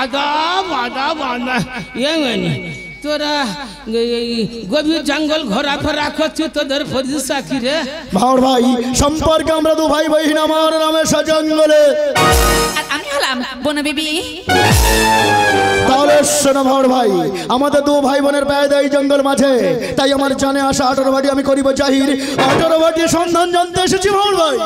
বাধা বাধা বাধা তোরা গভীর জঙ্গল ঘোরাফেরা করছিস তোদের ফরিদা কি রে ভাওর ভাই সম্পর্কে আমরা দু ভাই বহিন আমার নামে জঙ্গলে আর আমি হলাম বনবিবি তাহলে শোনো ভাওর ভাই আমাদের দু ভাই বোনের পায়ে দেয় জঙ্গল মাঝে তাই আমার জানে আসা 18 ভাটি আমি করিব জাহির 18 ভাটির সন্ধান জানতে এসেছি ভাওর ভাই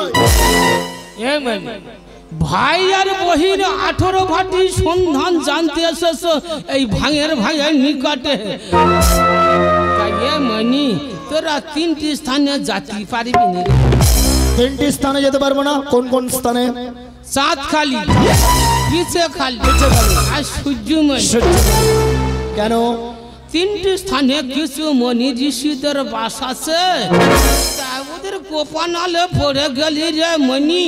ভাই আর বহির 18 ভাটি সন্ধান জানতে এসেছো এই ভাঙের ভাইয়ের নিকটে মনি তোরা 3টি স্থানে যেতে পারবি না 3টি স্থানে যেতে পারবো না কোন কোন স্থানে চাঁদখালি পিছে খালি আর সূর্যময় কেন 3টি স্থানে কিছু মনি ঋষিদের বাস আছে ওদের কোপানালে পড়ে গেলি রে মনি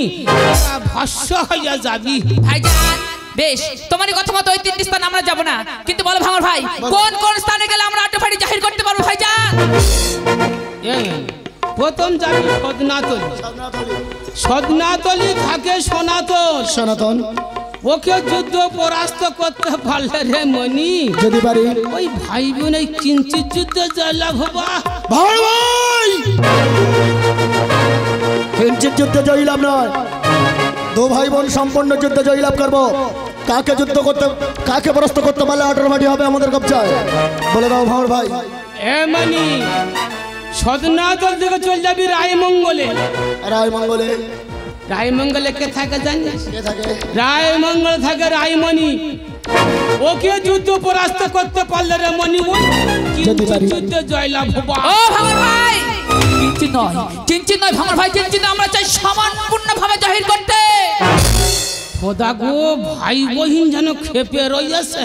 ভস্য হয়ে যাবি ভাইজান বেশ তোমারই কথা মতো ওই 3টি স্থান আমরা যাব না কিন্তু বলো ভাঙর ভাই কোন কোন স্থানে গেলে আমরা 18 ভাটি জাহির করতে পারবো ভাইজান প্রথম যাবি সদনাতলি থাকে সনাতন ওকে যুদ্ধ পরাস্ত করতে পারলে রে মনি যদি পারি ওই ভাই বোন এই কিঞ্চিত যুদ্ধে জয়লাভ হবা ভাই কিঞ্চিত যুদ্ধে জয়লাভ নয় দু ভাই বোন সম্পূর্ণ যুদ্ধে জয়লাভ করবো কাকে যুদ্ধ করতে কাকে পরাস্ত করতে পারলে 18 ভাটি হবে আমাদের কবজায় বলে দাও ভাওর ভাই এ মনি সদনাতল থেকে চলে যাবি রায়মঙ্গলে কে থাকে জানিস রায়মঙ্গল থাকে রায়মণি ওকে যুদ্ধ পরাস্ত করতে পারলে রে মনি যুদ্ধে জয়লাভ হবা ও ভাঙর ভাই কিঞ্চিত নয় ভাঙর ভাই কিঞ্চিত আমরা চাই সম্পূর্ণভাবে জাহির করতে খোদা গো ভাই বহিন যেন খেপে রইছে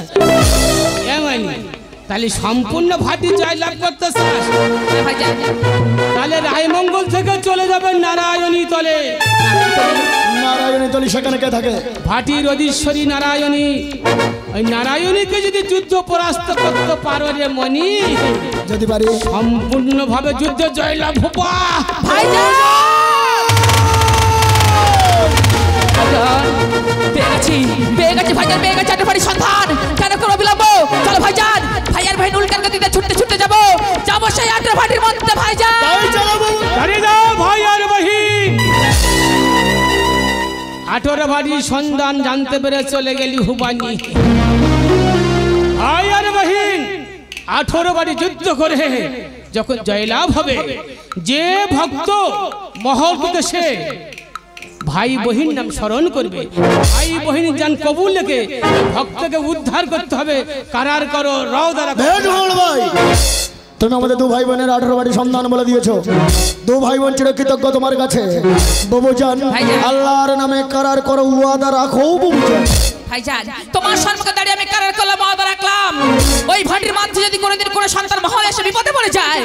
তাহলে সম্পূর্ণ ভাটি জয়লাভ করতে চাস তাহলে রায়মঙ্গল থেকে চলে যাবে নারায়ণী তলে সেখানে কে থাকে ভাটির অধীশ্বরী নারায়ণী ওই নারায়ণীকে যদি যুদ্ধ পরাস্ত করতে পারো রে মনি যদি পারি সম্পূর্ণ ভাবে যুদ্ধ জয়লাভ হবা পেয়ে গেছি ভাইজান পেয়ে গেছি 18 ভাটি সন্ধান কেন কোনো বিলম্ব চলো ভাইজান ভাইয়ার ভাই উল্কার গতিতে ছুটতে যাবো সেই 18 ভাটির মধ্যে ভাইজান দাঁড়িয়ে যাও ভাই আর বহিন 18 ভাটির সন্ধান জানতে পেরে চলে গেলি হুবানি ভাই আর বহিন 18 ভাটি যুদ্ধ করে যখন জয়লাভ হবে যে ভক্ত মহৎ উদ্দেশ্যে ভাই বহিন নাম স্মরণ করবে ভাই বহিন জান কবুল লেগে ভক্তকে উদ্ধার করতে হবে কারার করো রাও দ্বারা তুমি আমাদের দু ভাই বোনের 18 ভাটি সন্ধান বলে দিয়েছো দু ভাই বোন চির কৃতজ্ঞ তোমার কাছে বাবুজান আল্লাহর নামে কারার করো ওয়াদা রাখো বাবুজান ভাইজান তোমার সম্মুখে দাঁড়িয়ে আমি কারার করলাম ওয়াদা রাখলাম ওই ভাটির মধ্যে যদি কোনোদিন কোনো সন্তান মহল এসে বিপদে পড়ে যায়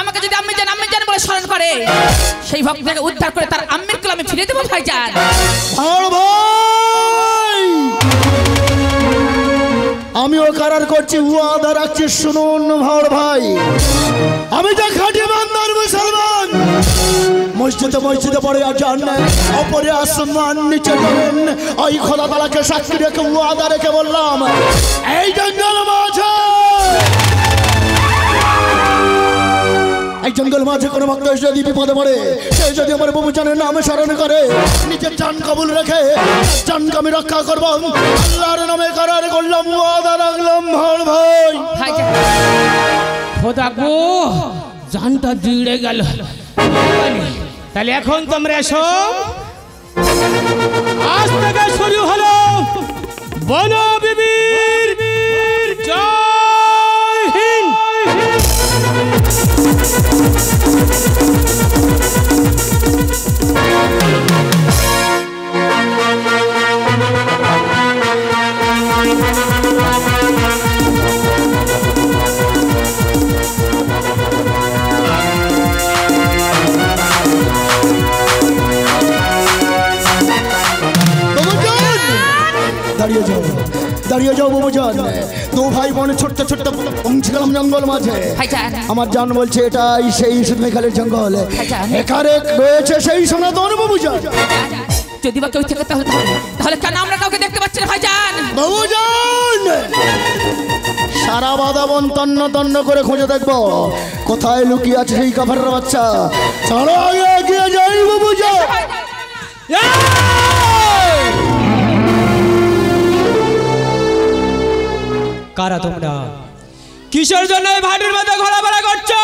আমাকে যদি আম্মি জান বলে স্মরণ করে সেই ভক্তকে উদ্ধার করে তার আম্মির কোলে আমি ফিরে দেবো ভাইজান আমিও কারার করছি ওয়াদা রাখছি শুনুন ভাওর ভাই আমি যা খাঁটি বান্দার মুসলমান মসজিদে পড়ে আজান ওপরে আসমান নিচে জমিন ওই খোদা তাআলাকে সাক্ষী রেখে ওয়াদা রেখে বললাম এই জঙ্গল মাঝে এই জঙ্গল মাঝে কোনো ভক্ত যদি বিপদে পড়ে সে যদি আমার বাবুজানের নামে স্মরণ করে নিজের জান কবুল রেখে জানকে আমি রক্ষা করবো আল্লাহর নামে করার করলাম ওয়াদা রাখলাম ভাই ভাই খোদা গো জানটা জুড়ে গেল তাহলে এখন তোমরা এসো আজ থেকে শুরু হলো বনবিবির জয় হিন্দ দাঁড়িয়ে যাও বাবুজান দু ভাই বোন ছোট্ট পৌঁছে গেলাম জঙ্গল মাঝে আমার জান বলছে এটাই সেই মেঘালের জঙ্গল এখানে রয়েছে সেই সনাতন বাবুজান যদি বা কেউ থেকে তাহলে কেন আমরা কাউকে দেখতে পাচ্ছি না ভাইজান বাবুজান সারা বাদাবন তন্ন তন্ন করে খুঁজে দেখবো কোথায় লুকিয়ে আছে সেই কাফেরের বাচ্চা। চলো আগে এগিয়ে যাই বাবুজান। কারা তোমরা? কিসের জন্য এই ভাটির মধ্যে ঘোরাফেরা করছো?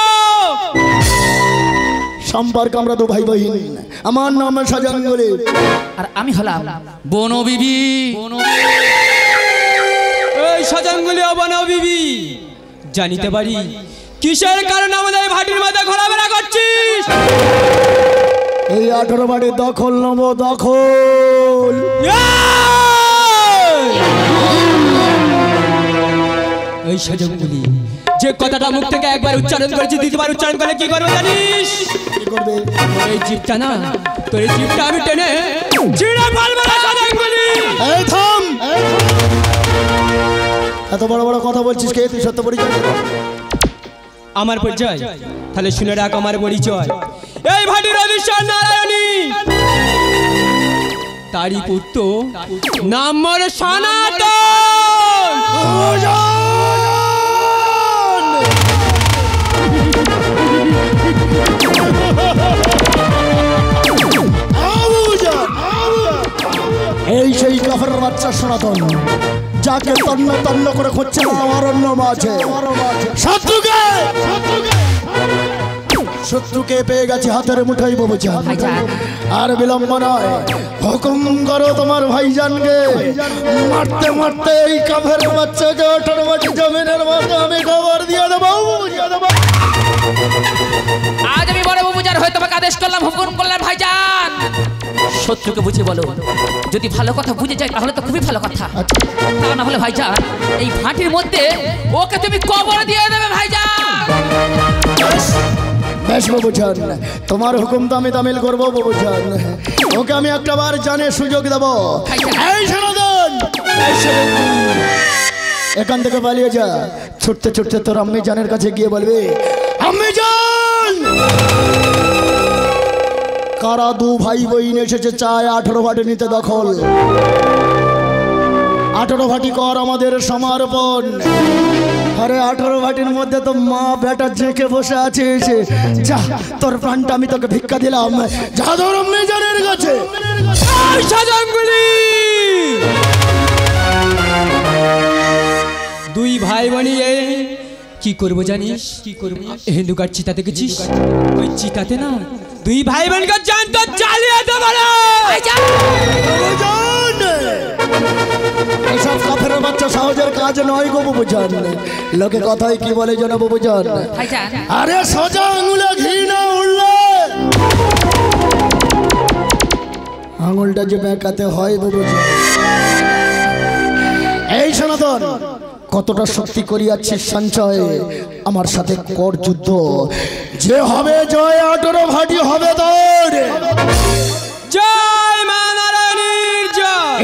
সম্পর্ক আমরা তো ভাই বহিন। আমার নাম সাজাঙ্গুলি আর আমি হলাম বনো বিবি। এই সাজাঙ্গুলি ও বনো বিবি, জানিতে পারি কিসের কারণে আমাদের এই ভাটির মধ্যে ঘোরাফেরা করছিস? এই 18 বাড়ির দখল নেবো, দখল। এই সাজাঙ্গুলি, যে কথাটা মুখ থেকে একবার উচ্চারণ করেছি দ্বিতীয়বার উচ্চারণ করলে কি করবে জানিস? কি করবে? এই জিভটা না, তোর এই জিভটা আমি টেনে ছিঁড়ে ফেলবো না সাজাঙ্গুলি। এই থাম, এত বড় বড় কথা বলছিস কে তুই? সত্য পরিচয় দে। আমার পরিচয়? তাহলে শুনে রাখ আমার পরিচয়। এই ভাটির অধীশ্বর নারায়ণী, তারই পুত্র নাম মোর সনাতন। এই সেই কাফের বাচ্চা সনাতন, যাকে তন্ন তন্ন করে খুঁজছে আমার অন্য মাঝে। শত্রুকে পেয়ে গেছে হাতের মুঠোয় বাবুজান। আর বিলম্ব নয়, হুকুম করো তোমার ভাইজানকে। মারতে মারতে এই কাফের বাচ্চাকে 18 বাটি জমিনের মধ্যে আমি খবর দিয়ে দেবো। আজ আমি বড় বাবুজান হয়ে তোমাকে আদেশ করলাম, হুকুম করলাম ভাইজান, শত্রুকে বুঝে বলো। যদি ভালো কথা বুঝে যায় তাহলে তো খুবই ভালো কথা, তা না হলে ভাইজান এই ভাটির মধ্যে ওকে তুমি কবর দিয়ে দেবে ভাইজান। বেশ বাবুজান, তোমার হুকুম তো আমি তামিল করবো বাবুজান। ওকে আমি একটা বার জানে সুযোগ দেবো। এই সনাতন, এখান থেকে পালিয়ে যা। ছুটতে ছুটতে তোর আম্মি জানের কাছে গিয়ে বলবে, আম্মি জান, কারা দু ভাই বইন এসেছে, চায় 18 ভাটি নিতে দখল। 18 ভাটি কর আমাদের সমর্পণ। আরে 18 ভাটির মধ্যে তো মা বেটা জেঁকে বসে আছে। যা, তোর প্রাণটা আমি তোকে ভিক্ষা দিলাম, যা ধর আম্মি জানের কাছে। সাজাঙ্গুলি, দুই ভাই বোনি কি করবো জানিস? কি করবো? হিন্দুকার চিতা দেখেছিস? ওই চিতাতে না দুই ভাই বোনকে জানত জ্বালিয়ে দেবো না। এসব কাফের বাচ্চা সহজের কাজ নয় গো বাবুজান। লোকে কথাই কি বলে জানো বাবুজান? আরে সোজা আঙুলে ঘি না উঠলে আঙুলটা যে বেঁকাতে হয় বাবুজান। এই সনাতন, কতটা শক্তি করিয়াছিস সঞ্চয়, আমার সাথে কর যুদ্ধ। যে হবে জয়, 18 ভাটি হবে তোর। জয় মা নারায়ণীর জয়।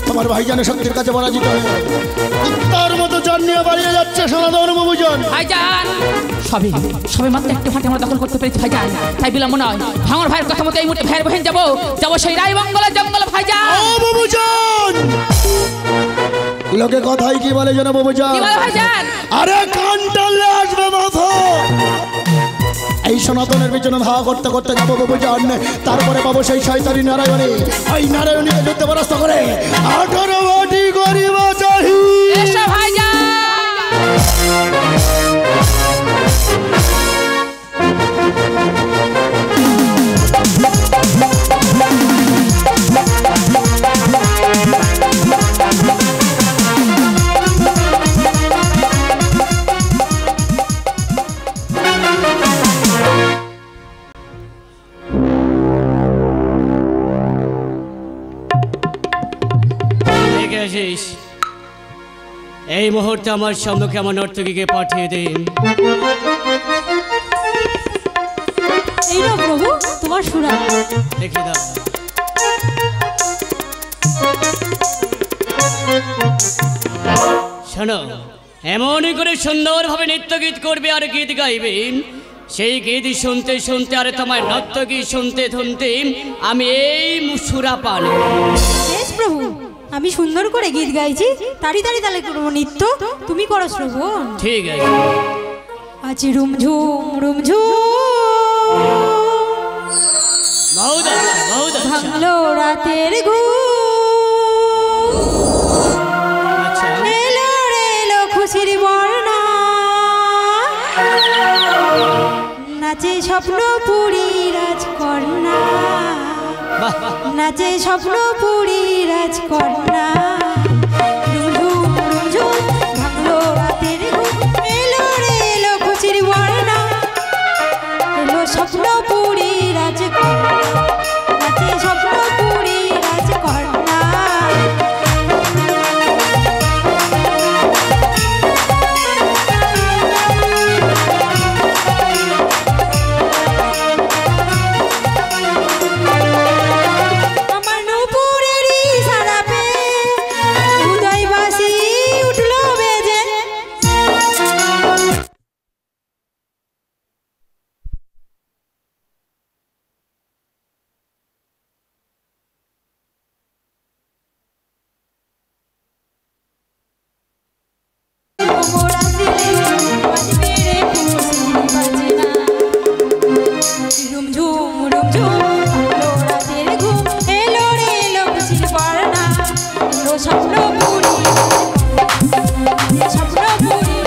তোমার ভাইজানের শক্তির কাছে পরাজিত হয়ে তার মতো জান নিয়ে বাড়িয়ে যাচ্ছে সনাতন বাবুজান। ভাইজান, সবে মাত্র একটু ভাটি আমরা দখল করতে পেরেছি ভাইজান, তাই বিলম্ব নয়। ভাঙর ভাইয়ের কথা মতো এই মুহূর্তে ভাইয়ের বহেন যাবো সেই রায়বঙ্গলের জঙ্গল ভাইজান। বাবুজান, লোকে কথাই কি বলে জানো বাবুজান? আরে কান টানলে আসবে মাথা। এই সনাতনের পিছনে ধাওয়া করতে করতে যাবো বাবুজান। তারপরে পাবো সেই শয়তানি নারায়ণী। ওই নারায়ণীকে যুদ্ধে পরাস্ত করে 18 ভাটি করিব চাহি। এই মুহূর্তে আমার সম্মুখে আমার নর্তকীকে পাঠিয়ে দিন। এই নাও প্রভু তোমার সুরা। দেখে দাও। শোনো, এমনই করে সুন্দরভাবে নৃত্য গীত করবে আর গীত গাইবে। সেই গীত শুনতে শুনতে আর তোমার নর্তকী শুনতে শুনতে আমি এই সুরা পান। বেশ প্রভু, আমি সুন্দর করে গীত গাইছি, তাড়ি তাড়ি তালে করবো নৃত্য, তুমি করো শ্রবণ। ঠিক আছে। আজ রুমঝুম রুমঝুম বহুত আচ্ছা, বহুত আচ্ছা। ভাঙলো রাতের ঘুম, আচ্ছা, এলো রে এলো খুশির বর্ণা, নাচে স্বপ্ন পুরী রাজকন্যা, বাহ বাহ। নাচে স্বপ্ন পুরী রাজকন্যা। রুমঝুম রুমঝুম ভাঙলো রাতের ঘুম, এলো রে এলো খুশির বর্ণা, এলো স্বপ্ন পুরী রাজকন্যা, নাচে স্বপ্ন পুরী রাজকন্যা। আমার নুপুরেরই সারা পেয়ে উদয়বাসী উঠলো বেজে, মোরা দিলে বাজবে রে খুশি বাজনা। রুমঝুম রুমঝুম ভাঙলো রাতের ঘুম, এলো রে এলো খুশির বর্ণা, এলো স্বপ্ন পুরী রাজকন্যা, স্বপ্ন পুরী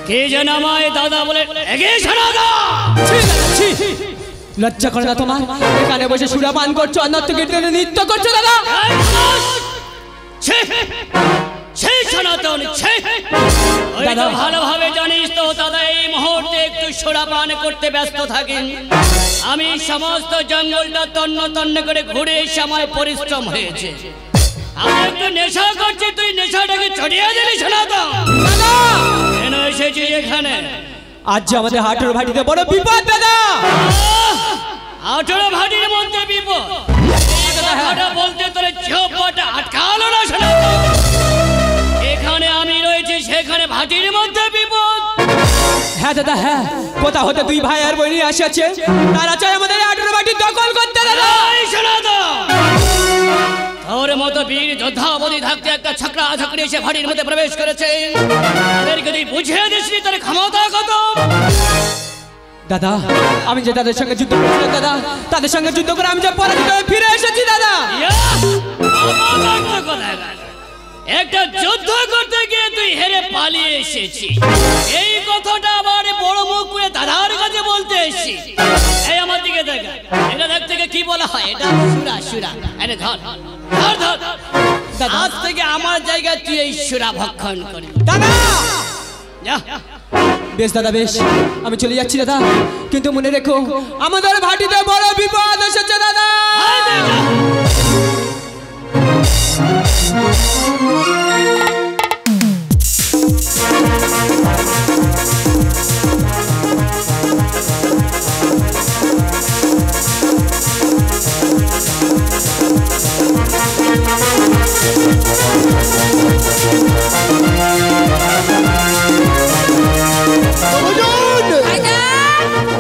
কে যেন আমায় দাদা বলে এগিয়ে শোনা দা। লজ্জা করে না তোমার? এখানে বসে সুরা পান করছো আর নর্তকীর জন্য নৃত্য করছো দাদা। সেই সনাতন দাদা ভালোভাবে জানিস তো দাদা, এই মুহূর্তে একটু সুরাপান করতে ব্যস্ত থাকেন। আমি সমস্ত জঙ্গলটা তন্ন তন্ন করে ঘুরে এসে আমার পরিশ্রম হয়েছে। আমি একটু নেশা করছি, তুই নেশাটাকে ছড়িয়ে দিলি সনাতন। কেন এসেছিস এখানে? আজ যে আমাদের হাটের ভাটিতে বড় বিপদ দাদা। 18 ভাটির মধ্যে বিপদ? কথাটা বলতে তোর জিহ্বাটা আটকালো না সনাতন? এখানে আমি রয়েছি, সেখানে ভাটির মধ্যে বিপদ? হ্যাঁ দাদা হ্যাঁ, কোথা হতে দুই ভাই আর বোনই আসছে, তারা চাই আমাদের হাটের ভাটি দখল করতে দাদা। এই সনাতন, তোর মতো বীর যোদ্ধা অবধি থাকতে একটা ছাকরা ছাকরি এসে ভাটির মধ্যে প্রবেশ করেছে। তাদেরকে তুই বুঝিয়ে দিসনি তোর ক্ষমতা কত? দাদা আমি যে তাদের সঙ্গে যুদ্ধ করেছিলাম দাদা, তাদের সঙ্গে যুদ্ধ করে আমি যে পরাজিত হয়ে ফিরে এসেছি দাদা। একটা যুদ্ধ করতে গিয়ে তুই হেরে পালিয়ে এসেছিস, এই কথাটা আবার বড় মুখ করে দাদার কাছে বলতে এসেছিস। এই আমার দিকে দেখ, এটা দেখ থেকে কি বলা হয়? এটা সুরা সুরা। আরে ধর ধর ধর, আজ থেকে আমার জায়গায় তুই এই সুরা ভক্ষণ করবি দাদা। যা। বেশ দাদা বেশ, আমি চলে যাচ্ছি দাদা, কিন্তু মনে রেখো আমাদের ভাটিতে বড় বিপদ এসেছে দাদা।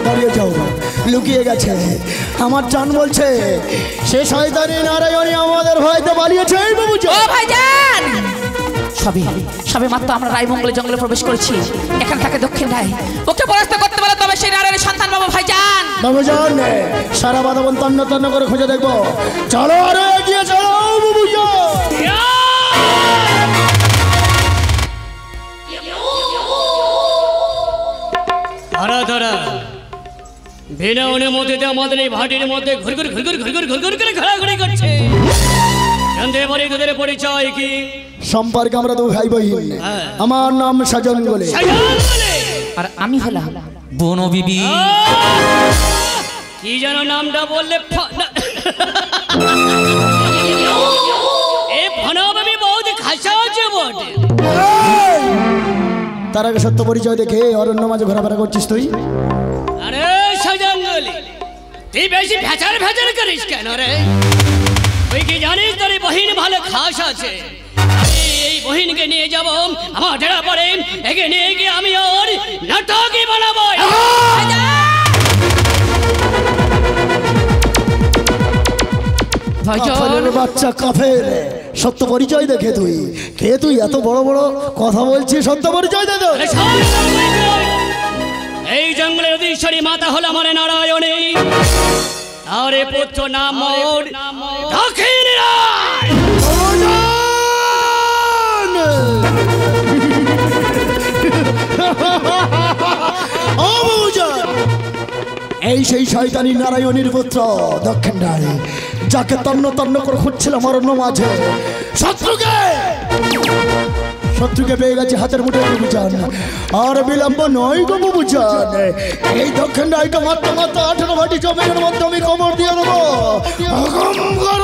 দাঁড়িয়ে যাও, লুকিয়ে গেছে। আমার জান বলছে সে শয়তানি নারায়ণী আমাদের ভয়তে পালিয়েছে। এই বাবুজি, ও ভাইজান, সবে সবে মাত্র আমরা রায়মঙ্গলে জঙ্গলে প্রবেশ করেছি। এখানে থাকে দক্ষিণ রায়, ওকে পরাস্ত করতে পারলে তবে সেই নারায়ণের সন্তান বাবু ভাইজান। বাবুজান সারা বাদাবন তন্ন তন্ন করে খুঁজে দেখবো। চলো আরো এগিয়ে চলো বাবুজি। ধরা ধরা বিনা অনুমতিতে আমাদের এই ভাটির মধ্যে ঘুরঘুর ঘুরঘুর ঘুরঘুর ঘুরঘুর করে ঘোরাঘুরি করছে। জানতে পারি তোদের পরিচয় কি? সম্পর্কে আমরা তো ভাই বহিন। আমার নাম সাজন বলে। আর আমি হলাম বনো বিবি। কি যেন নামটা বললে? তার আগে সত্য পরিচয় দেখে অরণ্য মাঝে ঘোরাফেরা করছিস তুই? আরে সাজাঙ্গলি, তুই বেশি ভেচার ভেচার করিস কেন রে? তুই কি জানিস তোর বহিন ভালো খাস আছে? এই বহিনকে নিয়ে যাব আমার ডেরা পরে, একে নিয়ে গিয়ে আমি ওর নাটকই বানাবো। বাচ্চা কাফের, সত্য পরিচয় দেখে তুই কে? তুই এত বড় বড় কথা বলছিস, সত্য পরিচয় দে তো। এই জঙ্গলের অধীশ্বরী মাতা হলো আমার নারায়ণী, আরে পুত্র নাম দক্ষিণ রায়। এই সেই শয়তানি নারায়ণীর পুত্র দক্ষিণ রায়, যাকে তন্ন তন্ন করে খুঁজছিলাম অরণ্য মাঝে। শত্রুকে পেয়ে গেছে হাতের মুঠে বুঝান, আর বিলম্ব নয় গো বুঝান। এই দক্ষিণ রায়কে মাত্র মাত্র 18 ভাটি জমির মধ্যে আমি কবর দিয়ে দেবো।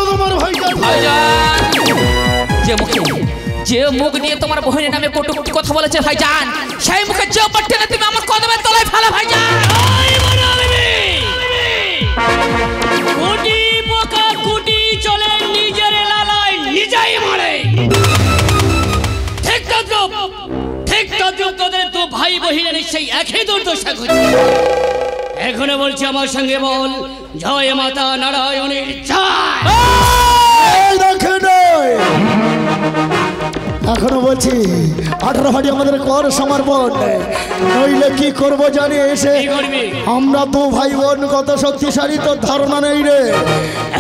তোমার যে মুখ নিয়ে তোমার বহিনের নামে কটুকটি কথা বলেছে ভাইজান, সেই মুখে যে টেনে তুমি আমার কদমের তলায় ফেলা ভাইজান। কুটি পোকা কুটি চলে নিজের লালায় নিজেই মারে। ঠিক তদ্রুপ তোদের তো ভাই বহিনের সেই একই দুর্দশা ঘটছে। এখনো বলছি আমার সঙ্গে বল, জয় মাতা নারায়ণীর জয়। এখনো বলছি 18 ভাটি আমাদের কর সমর্পণ, নইলে কি করবো জানি এসে। আমরা তো ভাই বোন কত শক্তিশালী তোর ধারণা নেই রে।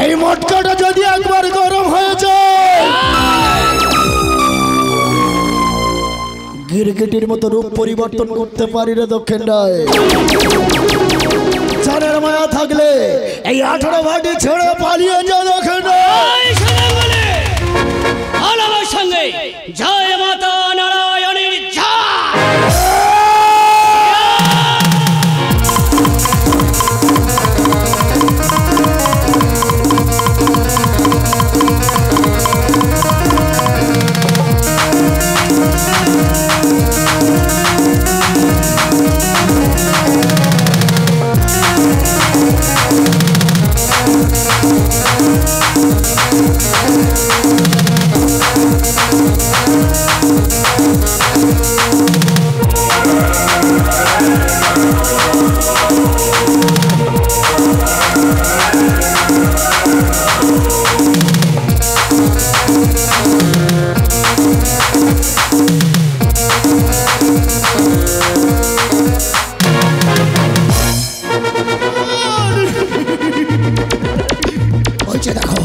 এই মটকাটা যদি একবার গরম হয়ে যায়, গিরগিটির মতো রূপ পরিবর্তন করতে পারি রে দক্ষিণ রায়। জানের মায়া থাকলে এই 18 ভাটি ছেড়ে পালিয়ে যা দক্ষিণ রায়। আমার সঙ্গে জয় মাতা নারায়ণীর জয়। দেখো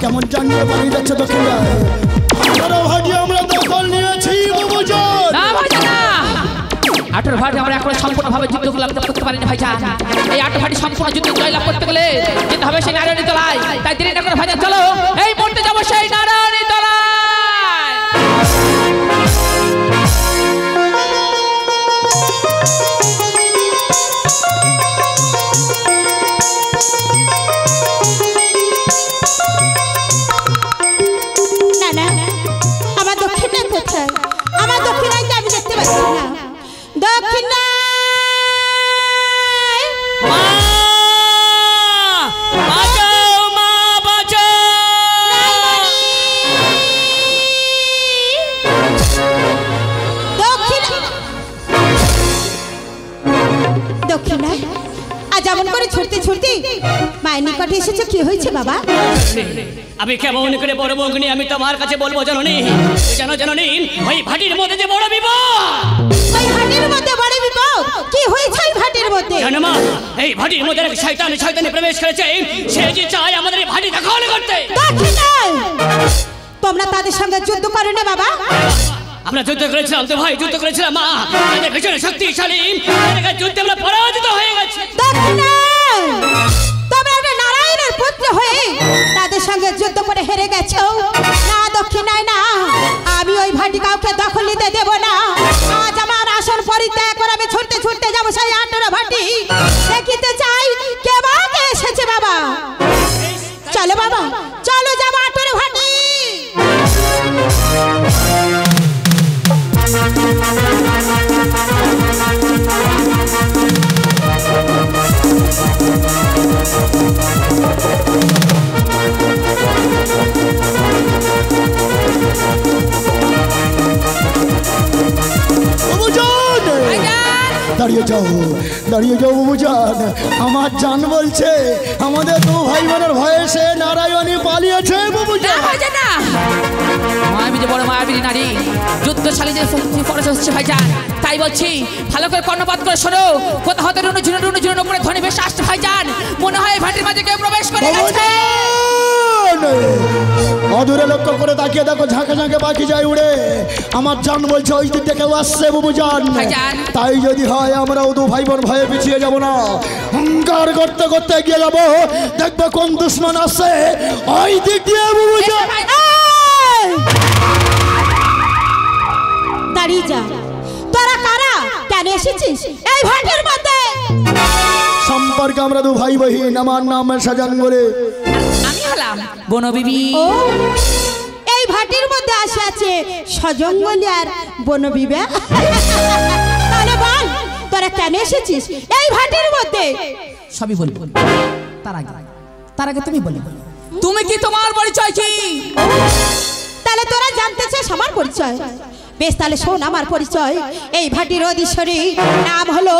কেমন জানিয়ে পালিয়ে যাচ্ছে দক্ষিণ রায়। 18 ভাটি আমরা দখল নিয়েছি। 18 ভাটি আমরা এখন সম্পূর্ণভাবে যুদ্ধ করতে পারিনি ভাইজান। এই 18 ভাটি সম্পূর্ণ যুদ্ধ জয়লাভ করতে গেলে যেতে হবে সেই নারায়ণী তলায়। তাই দেরি না করে ভাইজান চলো এই মুহূর্তে যাবো সেই নারায়ণী তলায়। আমার দক্ষিণ রায় কোথায়? আমার দক্ষিণ রায়কে আমি দেখতে পাচ্ছি না। দক্ষিণ রায় দক্ষিণ রায় আজ এমন করে ছুটতে ছুটতে মায়ের নিকটে এসেছো, কি হয়েছে বাবা? আমি কেমন করে বড় বগ্নি আমি তোমার কাছে বলবো জানোনি? জানোনি ওই ভাটির মধ্যে যে বড় বিপদ। ওই ভাটির মধ্যে বড় বিপদ? কি হয়েছে এই ভাটির মধ্যে? জানো মা, এই ভাটির মধ্যে এক শয়তানি প্রবেশ করেছে। সে যে চায় আমাদের এই ভাটি দখল করতে। দক্ষিণ রায় তোমরা তাদের সঙ্গে যুদ্ধ করো না বাবা? আমরা যুদ্ধ করেছিলাম তো ভাই, যুদ্ধ করেছিলাম মা। তাদের ভীষণ শক্তিশালী, যুদ্ধে আমরা পরাজিত হয়ে গেছি। দক্ষিণ রায় তোমরা একটা নারায়ণের পুত্র হয়ে তাদের সঙ্গে যুদ্ধ করে হেরে গেছো। না দক্ষিণ রায় না, আমি ওই ভাটি কাউকে দখল নিতে দেব না। আজ আমার আসন পরিত্যাগ করে আমি ছুটতে ছুটতে যাবো সেই 18 ভাটি, দেখিতে চাই কে বা কে এসেছে বাবা। চলো বাবা, চলো যাবো 18 ভাটি। দাঁড়িয়ে যাও, দাঁড়িয়ে যাও বাবুজান। আমার জান বলছে আমাদের দু ভাই বোনের ভয়ে সে নারায়ণী পালিয়েছে বাবুজান। মায়াবী যে বড় মায়াবী নারী, যুদ্ধশালী যে ফরজ হচ্ছে ভাইজান, তাই বলছি ভালো করে কর্ণপাত করে শোনো। কোথা হতে রুনু ঝুনু করে ধনী বেশ আসছে ভাইজান, মনে হয় ভাটির মাঝে কেউ প্রবেশ করে গেছে। অদূরে লক্ষ্য করে তাকিয়ে দেখো, ঝাঁকে ঝাঁকে পাখি যায় উড়ে। আমার জান বলছে ওই দিক থেকে আসছে বাবুজান। তাই যদি হয় আমরা দু ভাই বোন ভয়ে পিছিয়ে যাব না, হুঙ্কার করতে করতে এগিয়ে যাব, দেখবে কোন দুশ্মন আসছে ওই দিক দিয়ে বাবুজান। দাঁড়িয়ে যা, তোরা কারা, কেন এসেছিস এই ভাটির মধ্যে? সম্পর্কে আমরা দু ভাই বহিন, আমার নাম সাজান বলে। আমি হলাম বনবিবি। ও এই ভাটির মধ্যে আসে আছে সজঙ্গলি আর বনবিবে। তাহলে বল তোরা কেন এসেছিস এই ভাটির মধ্যে? সবই বলবো, তার আগে তুমি বলো, তুমি কি, তোমার পরিচয় কি? তাহলে তোরা জানতে চাস আমার পরিচয়? বেশ, তাহলে শোন আমার পরিচয়। এই ভাটির অধীশ্বরী নাম হলো